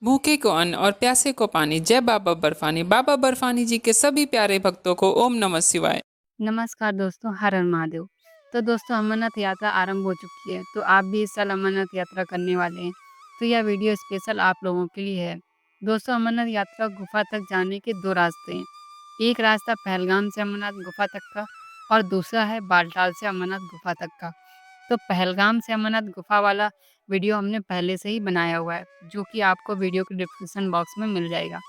भूखे को अन्न और प्यासे को पानी। जय बाबा बर्फानी। बाबा बर्फानी जी के सभी प्यारे भक्तों को ओम नमः शिवाय। नमस्कार दोस्तों, हर हर महादेव। तो दोस्तों, अमरनाथ यात्रा आरंभ हो चुकी है। तो आप भी इस साल अमरनाथ यात्रा करने वाले हैं, तो यह वीडियो स्पेशल आप लोगों के लिए है। दोस्तों, अमरनाथ यात्रा गुफा तक जाने के दो रास्ते हैं। एक रास्ता पहलगाम से अमरनाथ गुफा तक का और दूसरा है बालटाल से अमरनाथ गुफा तक का। तो पहलगाम से अमरनाथ गुफा वाला वीडियो हमने पहले से ही बनाया हुआ है, जो कि आपको वीडियो के डिस्क्रिप्शन बॉक्स में मिल जाएगा।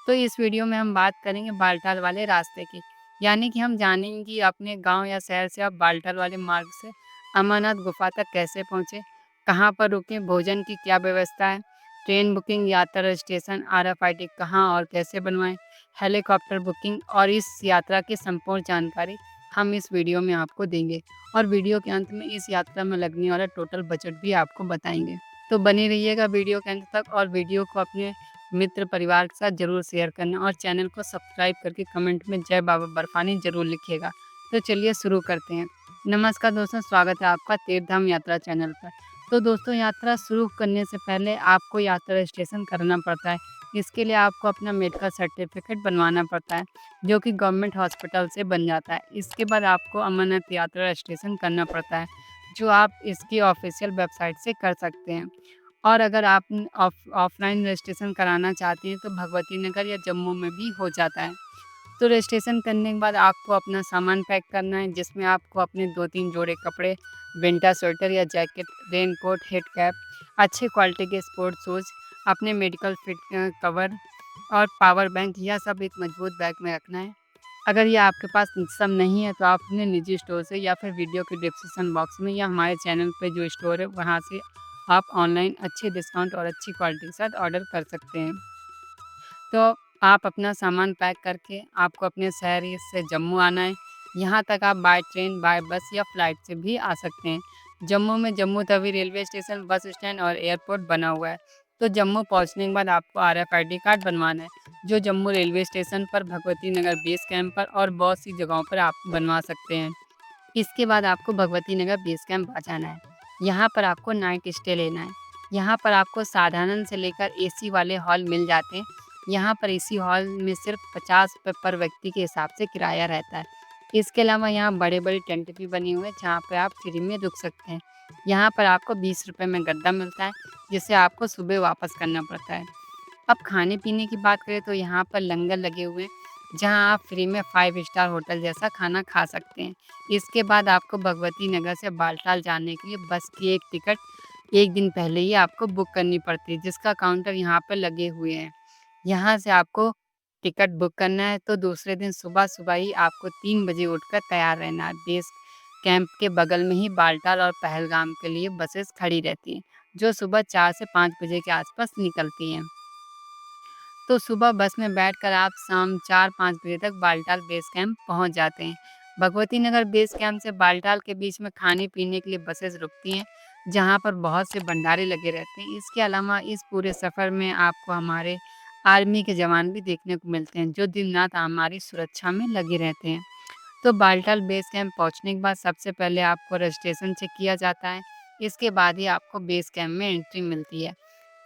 तो इस वीडियो में हम बात करेंगे बालटाल वाले रास्ते की, यानी कि हम जानेंगे कि अपने गांव या शहर से आप बालटाल वाले मार्ग से अमरनाथ गुफा तक कैसे पहुंचे, कहां पर रुके, भोजन की क्या व्यवस्था है, ट्रेन बुकिंग, यात्रा रजिस्ट्रेशन, RFID कहाँ और कैसे बनवाएं, हेलीकॉप्टर बुकिंग और इस यात्रा की संपूर्ण जानकारी हम इस वीडियो में आपको देंगे। और वीडियो के अंत में इस यात्रा में लगने वाला टोटल बजट भी आपको बताएंगे। तो बने रहिएगा वीडियो के अंत तक और वीडियो को अपने मित्र परिवार के साथ जरूर शेयर करना और चैनल को सब्सक्राइब करके कमेंट में जय बाबा बर्फानी जरूर लिखिएगा। तो चलिए शुरू करते हैं। नमस्कार दोस्तों, स्वागत है आपका तीर्थधाम यात्रा चैनल पर। तो दोस्तों, यात्रा शुरू करने से पहले आपको यात्रा रजिस्ट्रेशन करना पड़ता है। इसके लिए आपको अपना मेडिकल सर्टिफिकेट बनवाना पड़ता है, जो कि गवर्नमेंट हॉस्पिटल से बन जाता है। इसके बाद आपको अमरनाथ यात्रा रजिस्ट्रेशन करना पड़ता है, जो आप इसकी ऑफिशियल वेबसाइट से कर सकते हैं। और अगर आप ऑफलाइन रजिस्ट्रेशन कराना चाहते हैं तो भगवती नगर या जम्मू में भी हो जाता है। तो रजिस्ट्रेशन करने के बाद आपको अपना सामान पैक करना है, जिसमें आपको अपने 2-3 जोड़े कपड़े, विंटर स्वेटर या जैकेट, रेनकोट, हेड कैप, अच्छे क्वालिटी के स्पोर्ट्स शूज़, अपने मेडिकल फिट कवर और पावर बैंक, यह सब एक मजबूत बैग में रखना है। अगर ये आपके पास सब नहीं है तो आप अपने निजी स्टोर से या फिर वीडियो के डिस्क्रिप्शन बॉक्स में या हमारे चैनल पे जो स्टोर है वहाँ से आप ऑनलाइन अच्छे डिस्काउंट और अच्छी क्वालिटी के साथ ऑर्डर कर सकते हैं। तो आप अपना सामान पैक करके आपको अपने शहर से जम्मू आना है। यहाँ तक आप बाय ट्रेन, बाय बस या फ्लाइट से भी आ सकते हैं। जम्मू में Jammu Tawi railway station, bus stand और एयरपोर्ट बना हुआ है। तो जम्मू पहुँचने के बाद आपको RFID कार्ड बनवाना है, जो जम्मू रेलवे स्टेशन पर, भगवती नगर बेस कैंप पर और बहुत सी जगहों पर आप बनवा सकते हैं। इसके बाद आपको भगवती नगर बेस कैंप आ जाना है। यहाँ पर आपको नाइट स्टे लेना है। यहाँ पर आपको साधारण से लेकर AC वाले हॉल मिल जाते हैं। यहाँ पर AC हॉल में सिर्फ 50 रुपये पर व्यक्ति के हिसाब से किराया रहता है। इसके अलावा यहाँ बड़े बड़े टेंट भी बने हुए हैं, जहाँ पर आप फ्री में रुक सकते हैं। यहाँ पर आपको 20 रुपये में गद्दा मिलता है, जिसे आपको सुबह वापस करना पड़ता है। अब खाने पीने की बात करें तो यहाँ पर लंगर लगे हुए हैं, जहाँ आप फ्री में 5 स्टार होटल जैसा खाना खा सकते हैं। इसके बाद आपको भगवती नगर से बालटाल जाने के लिए बस की एक टिकट एक दिन पहले ही आपको बुक करनी पड़ती है, जिसका काउंटर यहाँ पर लगे हुए हैं। यहाँ से आपको टिकट बुक करना है तो दूसरे दिन सुबह सुबह ही आपको 3 बजे उठकर तैयार रहना है। बेस कैंप के बगल में ही बालटाल और पहलगाम के लिए बसेस खड़ी रहती हैं, जो सुबह 4 से 5 बजे के आसपास निकलती हैं। तो सुबह बस में बैठकर आप शाम 4-5 बजे तक बालटाल बेस कैंप पहुंच जाते हैं। भगवती नगर बेस कैंप से बालटाल के बीच में खाने पीने के लिए बसेस रुकती हैं, जहां पर बहुत से भंडारे लगे रहते हैं। इसके अलावा इस पूरे सफ़र में आपको हमारे आर्मी के जवान भी देखने को मिलते हैं, जो दिन रात हमारी सुरक्षा में लगे रहते हैं। तो बालटाल बेस कैंप पहुंचने के बाद सबसे पहले आपको रजिस्ट्रेशन चेक किया जाता है। इसके बाद ही आपको बेस कैंप में एंट्री मिलती है।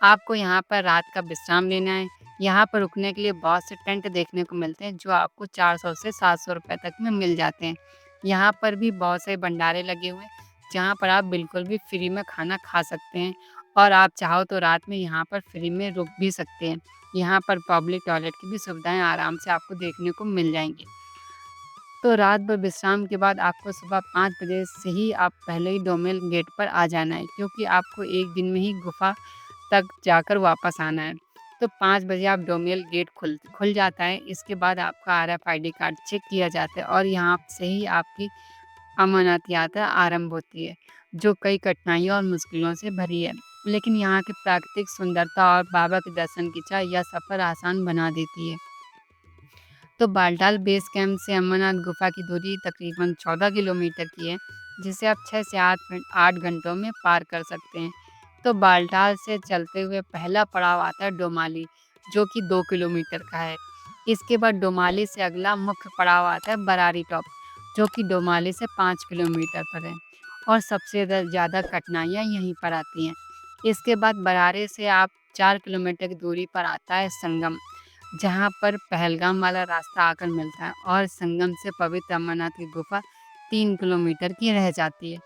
आपको यहाँ पर रात का विश्राम लेना है। यहाँ पर रुकने के लिए बहुत से टेंट देखने को मिलते हैं, जो आपको 400 से 700 रुपये तक में मिल जाते हैं। यहाँ पर भी बहुत से भंडारे लगे हुए हैं, जहाँ पर आप बिल्कुल भी फ्री में खाना खा सकते हैं और आप चाहो तो रात में यहाँ पर फ्री में रुक भी सकते हैं। यहाँ पर पब्लिक टॉयलेट की भी सुविधाएं आराम से आपको देखने को मिल जाएंगी। तो रात भर विश्राम के बाद आपको सुबह 5 बजे से ही आप पहले ही डोमेल गेट पर आ जाना है, क्योंकि आपको एक दिन में ही गुफा तक जाकर वापस आना है। तो 5 बजे आप डोमेल गेट खुल खुल जाता है। इसके बाद आपका RFID कार्ड चेक किया जाता है और यहाँ से ही आपकी अमरनाथ यात्रा आरंभ होती है, जो कई कठिनाइयों और मुश्किलों से भरी है। लेकिन यहाँ की प्राकृतिक सुंदरता और बाबा के दर्शन की चाह यह सफ़र आसान बना देती है। तो बालटाल बेस कैंप से अमरनाथ गुफा की दूरी तकरीबन 14 किलोमीटर की है, जिसे आप 6 से 8 घंटों में पार कर सकते हैं। तो बालटाल से चलते हुए पहला पड़ाव आता है डोमाली, जो कि 2 किलोमीटर का है। इसके बाद डोमाली से अगला मुख्य पड़ाव आता है बरारी टॉप, जो कि डोमाली से 5 किलोमीटर पर है और सबसे ज़्यादा कठिनाइयाँ यहीं पर आती हैं। इसके बाद बरारी से आप 4 किलोमीटर की दूरी पर आता है संगम, जहाँ पर पहलगाम वाला रास्ता आकर मिलता है और संगम से पवित्र अमरनाथ की गुफा 3 किलोमीटर की रह जाती है।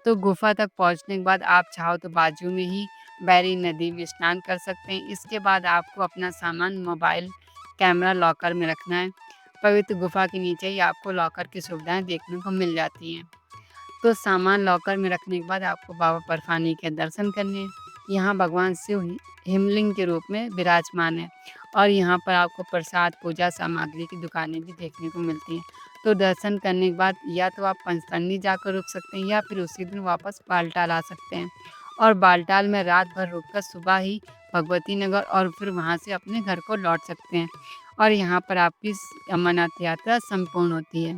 तो गुफा तक पहुँचने के बाद आप चाहो तो बाजू में ही बैरी नदी में स्नान कर सकते हैं। इसके बाद आपको अपना सामान मोबाइल, कैमरा लॉकर में रखना है। पवित्र गुफा के नीचे ही आपको लॉकर की सुविधाएं देखने को मिल जाती हैं। तो सामान लॉकर में रखने के बाद आपको बाबा बर्फानी के दर्शन करने हैं। यहाँ भगवान शिव हिमलिंग के रूप में विराजमान है और यहाँ पर आपको प्रसाद, पूजा सामग्री की दुकानें भी देखने को मिलती हैं। तो दर्शन करने के बाद या तो आप पंचतरणी जाकर रुक सकते हैं या फिर उसी दिन वापस बालटाल आ सकते हैं और बालटाल में रात भर रुककर सुबह ही भगवती नगर और फिर वहाँ से अपने घर को लौट सकते हैं और यहाँ पर आपकी अमरनाथ यात्रा संपूर्ण होती है।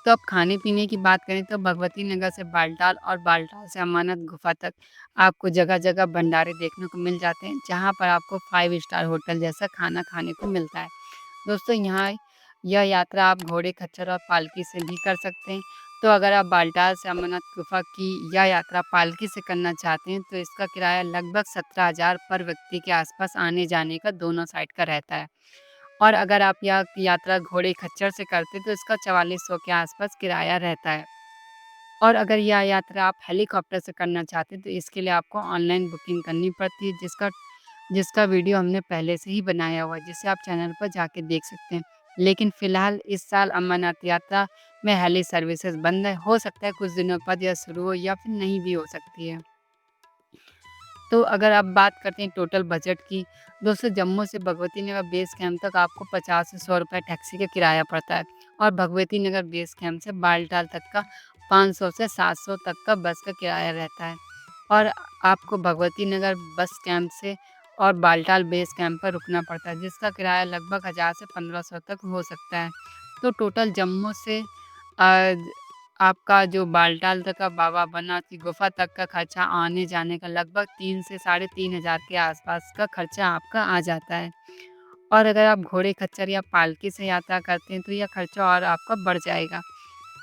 तो अब खाने-पीने की बात करें तो भगवती नगर से बालटाल और बालटाल से अमरनाथ गुफा तक आपको जगह-जगह भंडारे देखने को मिल जाते हैं, जहाँ पर आपको 5 स्टार होटल जैसा खाना खाने को मिलता है। दोस्तों यहाँ यह यात्रा आप घोड़े, खच्चर और पालकी से भी कर सकते हैं। तो अगर आप बालटाल से अमरनाथ गुफा की यह यात्रा पालकी से करना चाहते हैं, तो इसका किराया लगभग 17,000 पर व्यक्ति के आसपास आने-जाने का दोनों साइड का रहता है। और अगर आप यह यात्रा घोड़े खच्चर से करते तो इसका 4400 के आसपास किराया रहता है। और अगर यह यात्रा आप हेलीकॉप्टर से करना चाहते हैं तो इसके लिए आपको ऑनलाइन बुकिंग करनी पड़ती है, जिसका वीडियो हमने पहले से ही बनाया हुआ है, जिसे आप चैनल पर जाके देख सकते हैं। लेकिन फ़िलहाल इस साल अमरनाथ यात्रा में हेली सर्विसेज़ बंद है। हो सकता है कुछ दिनों बाद यह शुरू हो या फिर नहीं भी हो सकती है। तो अगर आप बात करते हैं टोटल बजट की, दोस्तों जम्मू से भगवती नगर बेस कैंप तक आपको 50 से 100 रुपये टैक्सी का किराया पड़ता है और भगवती नगर बेस कैंप से बालटाल तक का 500 से 700 तक का बस का किराया रहता है और आपको भगवती नगर बस कैंप से और बालटाल बेस कैंप पर रुकना पड़ता है, जिसका किराया लगभग 1000 से 1500 तक हो सकता है। तो टोटल जम्मू से अ, आपका जो बालटाल तक का बाबा अमरनाथ की गुफा तक का खर्चा आने-जाने का लगभग 3 से साढ़े 3 हज़ार के आसपास का खर्चा आपका आ जाता है। और अगर आप घोड़े खच्चर या पालकी से यात्रा करते हैं तो यह खर्चा और आपका बढ़ जाएगा।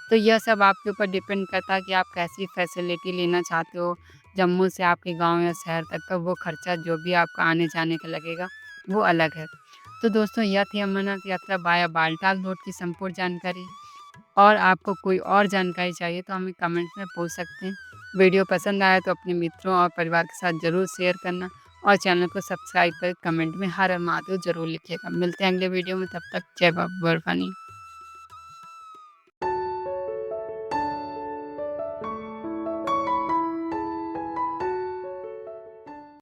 तो यह सब आपके ऊपर डिपेंड करता है कि आप कैसी फैसिलिटी लेना चाहते हो। जम्मू से आपके गाँव या शहर तक का वो खर्चा जो भी आपका आने-जाने का लगेगा, वो अलग है। तो दोस्तों यह थी अमरनाथ यात्रा वाया बालटाल रोड की संपूर्ण जानकारी। और आपको कोई और जानकारी चाहिए तो हमें कमेंट्स में पूछ सकते हैं। वीडियो पसंद आया तो अपने मित्रों और परिवार के साथ ज़रूर शेयर करना और चैनल को सब्सक्राइब कर कमेंट में हर हर महादेव ज़रूर लिखिएगा। मिलते हैं अगले वीडियो में, तब तक जय बाबा बर्फानी।